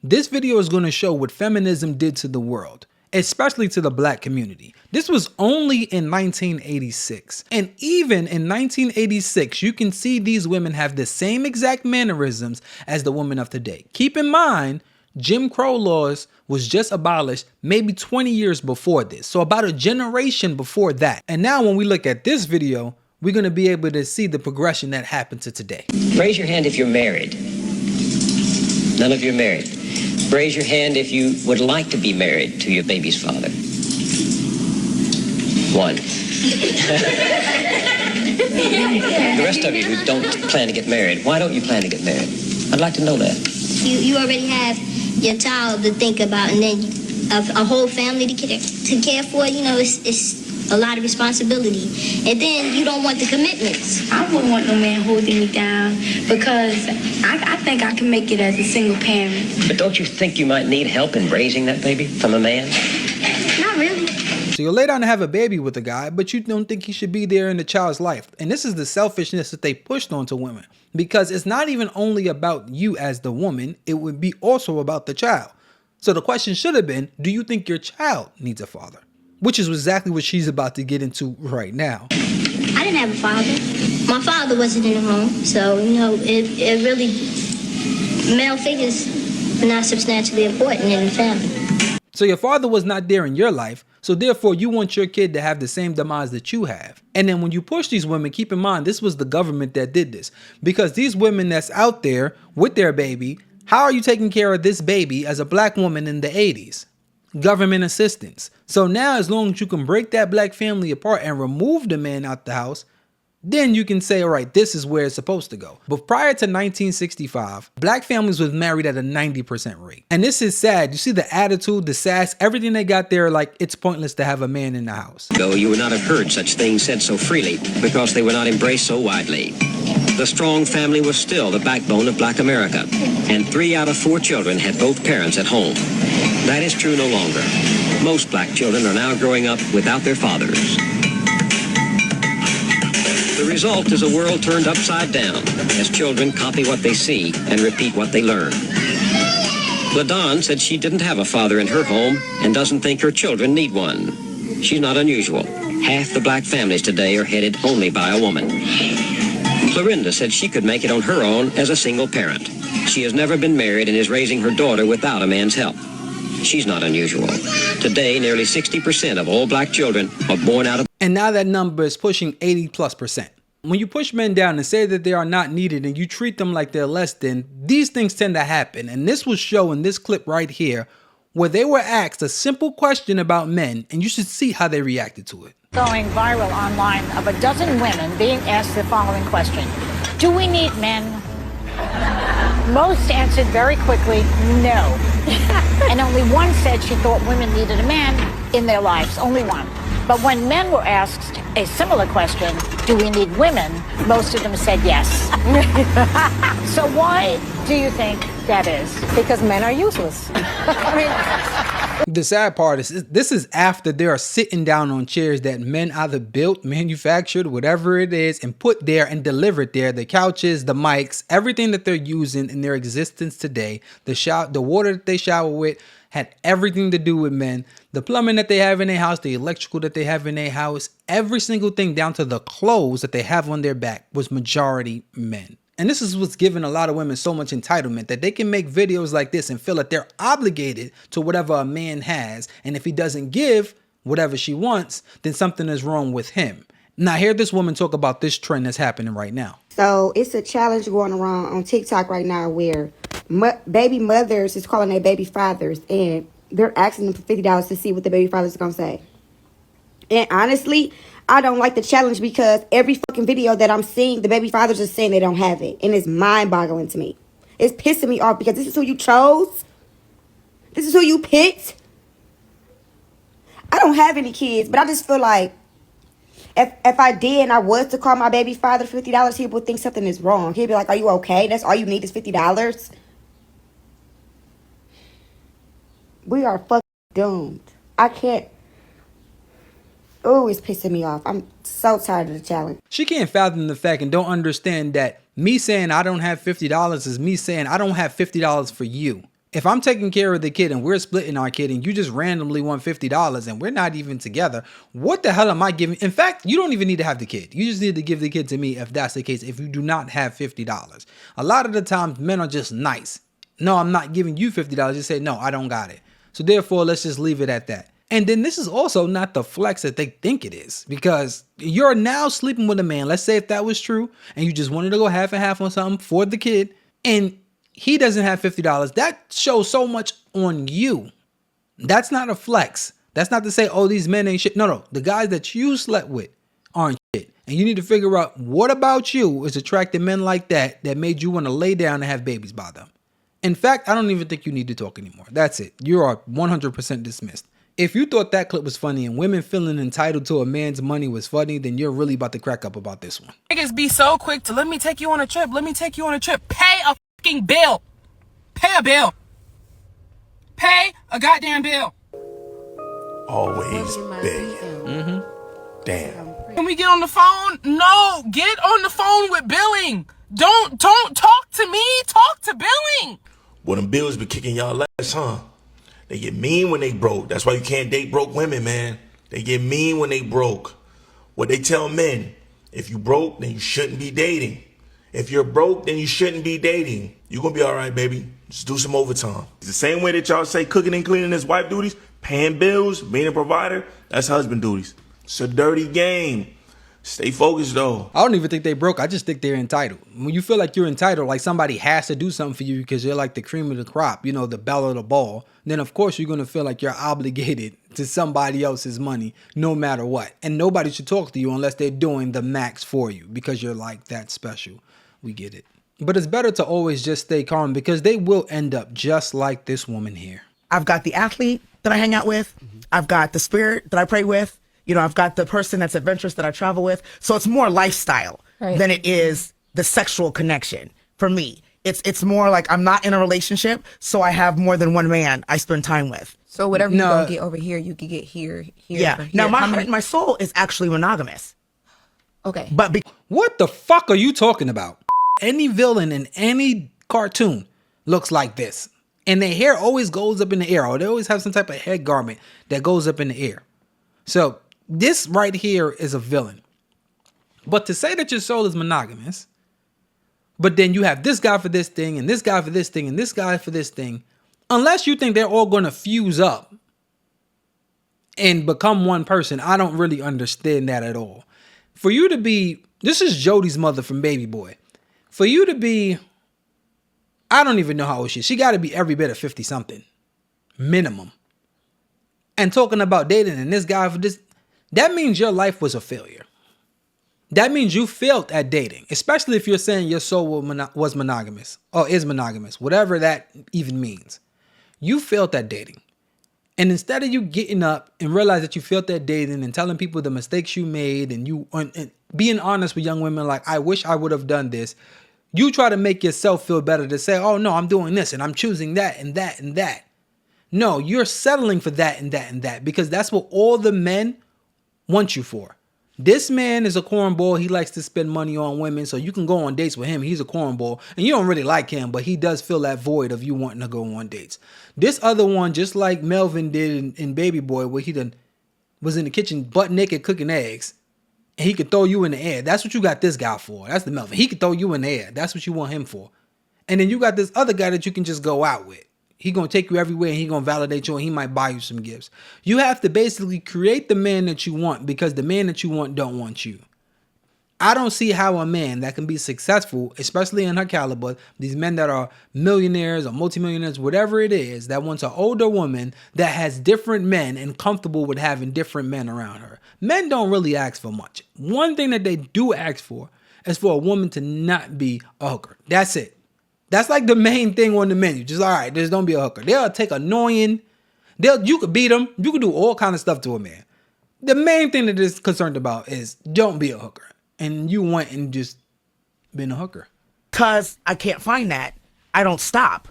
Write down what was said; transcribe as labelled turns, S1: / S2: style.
S1: This video is going to show what feminism did to the world, especially to the black community. This was only in 1986. And even in 1986, you can see these women have the same exact mannerisms as the women of today. Keep in mind, Jim Crow laws was just abolished maybe 20 years before this. So about a generation before that. And now when we look at this video, we're going to be able to see the progression that happened to today.
S2: Raise your hand if you're married. None of you are married. Raise your hand if you would like to be married to your baby's father. One. The rest of you who don't plan to get married, why don't you plan to get married? I'd like to know that.
S3: You already have your child to think about, and then a whole family to care for. You know, it's a lot of responsibility, and then you don't want the commitments.
S4: I wouldn't want no man holding me down because I think I can make it as a single parent.
S2: But don't you think you might need help in raising that baby from a man?
S3: Not really.
S1: So you'll lay down to have a baby with a guy, but you don't think he should be there in the child's life. And this is the selfishness that they pushed onto women, because it's not even only about you as the woman, it would be also about the child. So the question should have been, do you think your child needs a father? Which is exactly what she's about to get into right now.
S3: I didn't have a father. My father wasn't in the home, so, you know, it really, male figures are not substantially important in the family.
S1: So your father was not there in your life, so therefore you want your kid to have the same demise that you have. And then when you push these women, keep in mind, this was the government that did this. Because these women that's out there with their baby, how are you taking care of this baby as a black woman in the 80s? Government assistance. So now as long as you can break that black family apart and remove the man out the house, then you can say, all right, this is where it's supposed to go. But prior to 1965, black families was married at a 90% rate. And this is sad. You see the attitude, the sass, everything they got there, like it's pointless to have a man in the house.
S2: Though you would not have heard such things said so freely because they were not embraced so widely. The strong family was still the backbone of black America, and 3 out of 4 children had both parents at home. That is true no longer. Most black children are now growing up without their fathers. The result is a world turned upside down as children copy what they see and repeat what they learn. LaDon said she didn't have a father in her home and doesn't think her children need one. She's not unusual. Half the black families today are headed only by a woman. Florinda said she could make it on her own as a single parent. She has never been married and is raising her daughter without a man's help. She's not unusual. Today, nearly 60% of all black children are born out of...
S1: And now that number is pushing 80+%. When you push men down and say that they are not needed and you treat them like they're less than, these things tend to happen. And this will show in this clip right here where they were asked a simple question about men, and you should see how they reacted to it.
S5: Going viral online of a dozen women being asked the following question: do we need men? Most answered very quickly, no. And only one said she thought women needed a man in their lives, only one. But when men were asked a similar question, do we need women, most of them said yes. So why do you think that is?
S6: Because men are useless.
S1: The sad part is this is after they are sitting down on chairs that men either built, manufactured, whatever it is, and put there and delivered there. The couches, the mics, everything that they're using in their existence today, the water that they shower with had everything to do with men. The plumbing that they have in their house, the electrical that they have in their house, every single thing down to the clothes that they have on their back was majority men. And this is what's giving a lot of women so much entitlement that they can make videos like this and feel that they're obligated to whatever a man has. And if he doesn't give whatever she wants, then something is wrong with him. Now, hear this woman talk about this trend that's happening right now.
S6: So it's a challenge going around on TikTok right now where baby mothers is calling their baby fathers and they're asking them for $50 to see what the baby father's going to say. And honestly, I don't like the challenge because every fucking video that I'm seeing, the baby fathers are saying they don't have it. And it's mind-boggling to me. It's pissing me off because this is who you chose. This is who you picked. I don't have any kids, but I just feel like if I did and I was to call my baby father $50, he would think something is wrong. He'd be like, are you okay? That's all you need is $50? We are fucking doomed. I can't. Oh, it's pissing me off. I'm so tired of the challenge.
S1: She can't fathom the fact and don't understand that me saying I don't have $50 is me saying I don't have $50 for you. If I'm taking care of the kid and we're splitting our kid and you just randomly want $50 and we're not even together, what the hell am I giving? In fact, you don't even need to have the kid. You just need to give the kid to me if that's the case, if you do not have $50. A lot of the times men are just nice. No, I'm not giving you $50. Just say, no, I don't got it. So therefore, let's just leave it at that. And then this is also not the flex that they think it is, because you're now sleeping with a man. Let's say if that was true and you just wanted to go half and half on something for the kid and he doesn't have $50. That shows so much on you. That's not a flex. That's not to say, oh, these men ain't shit. No. The guys that you slept with aren't shit. And you need to figure out what about you is attracting men like that made you want to lay down and have babies by them. In fact, I don't even think you need to talk anymore. That's it. You are 100% dismissed. If you thought that clip was funny and women feeling entitled to a man's money was funny, then you're really about to crack up about this one.
S7: Niggas be so quick to let me take you on a trip. Let me take you on a trip. Pay a fucking bill. Pay a bill. Pay a goddamn bill.
S8: Always begging. Damn.
S7: Can we get on the phone? No, get on the phone with billing. Don't talk to me. Talk to billing.
S8: Well, them bills be kicking y'all ass, huh? They get mean when they broke. That's why you can't date broke women, man. They get mean when they broke. What they tell men, if you broke, then you shouldn't be dating. If you're broke, then you shouldn't be dating. You're going to be all right, baby. Just do some overtime. It's the same way that y'all say cooking and cleaning is wife duties, paying bills, being a provider, that's husband duties. It's a dirty game. Stay focused, though.
S1: I don't even think they broke. I just think they're entitled. When you feel like you're entitled, like somebody has to do something for you because you're like the cream of the crop, you know, the belle of the ball, then of course you're going to feel like you're obligated to somebody else's money no matter what. And nobody should talk to you unless they're doing the max for you because you're like that special. We get it. But it's better to always just stay calm because they will end up just like this woman here.
S9: I've got the athlete that I hang out with. I've got the spirit that I pray with. You know, I've got the person that's adventurous that I travel with. So it's more lifestyle than it is the sexual connection for me. It's more like I'm not in a relationship, so I have more than one man I spend time with.
S10: So whatever you don't get over here, you can get here.
S9: Yeah. Now my heart and my soul is actually monogamous.
S10: Okay.
S9: But
S1: what the fuck are you talking about? Any villain in any cartoon looks like this. And their hair always goes up in the air, or they always have some type of head garment that goes up in the air. So this right here is a villain. But to say that your soul is monogamous, but then you have this guy for this thing, and this guy for this thing, and this guy for this thing, unless you think they're all going to fuse up and become one person, I don't really understand that at all. For you to be, this is Jodie's mother from Baby Boy. For you to be, I don't even know how old she is. She got to be every bit of 50 something, minimum. And talking about dating and this guy for this, that means your life was a failure. That means you failed at dating, especially if you're saying your soul was monogamous or is monogamous, whatever that even means. You failed at dating. And instead of you getting up and realize that you failed at dating and telling people the mistakes you made and being honest with young women like, I wish I would have done this, you try to make yourself feel better to say, oh no, I'm doing this and I'm choosing that and that and that. No, you're settling for that and that and that because that's what all the men want you for. This man is a cornball. He likes to spend money on women, so you can go on dates with him. He's a cornball, and you don't really like him, but he does fill that void of you wanting to go on dates. This other one, just like Melvin did in Baby Boy, where he done was in the kitchen butt naked cooking eggs, and he could throw you in the air. That's what you got this guy for. That's the Melvin. He could throw you in the air. That's what you want him for. And then you got this other guy that you can just go out with. He gonna take you everywhere and he gonna validate you and he might buy you some gifts. You have to basically create the man that you want because the man that you want don't want you. I don't see how a man that can be successful, especially in her caliber, these men that are millionaires or multimillionaires, whatever it is, that wants an older woman that has different men and comfortable with having different men around her. Men don't really ask for much. One thing that they do ask for is for a woman to not be a hooker. That's it. That's like the main thing on the menu. Just, all right, just don't be a hooker. They'll take annoying. You could beat them. You could do all kind of stuff to a man. The main thing that they're concerned about is don't be a hooker. And you went and just been a hooker.
S9: Because I can't find that, I don't stop.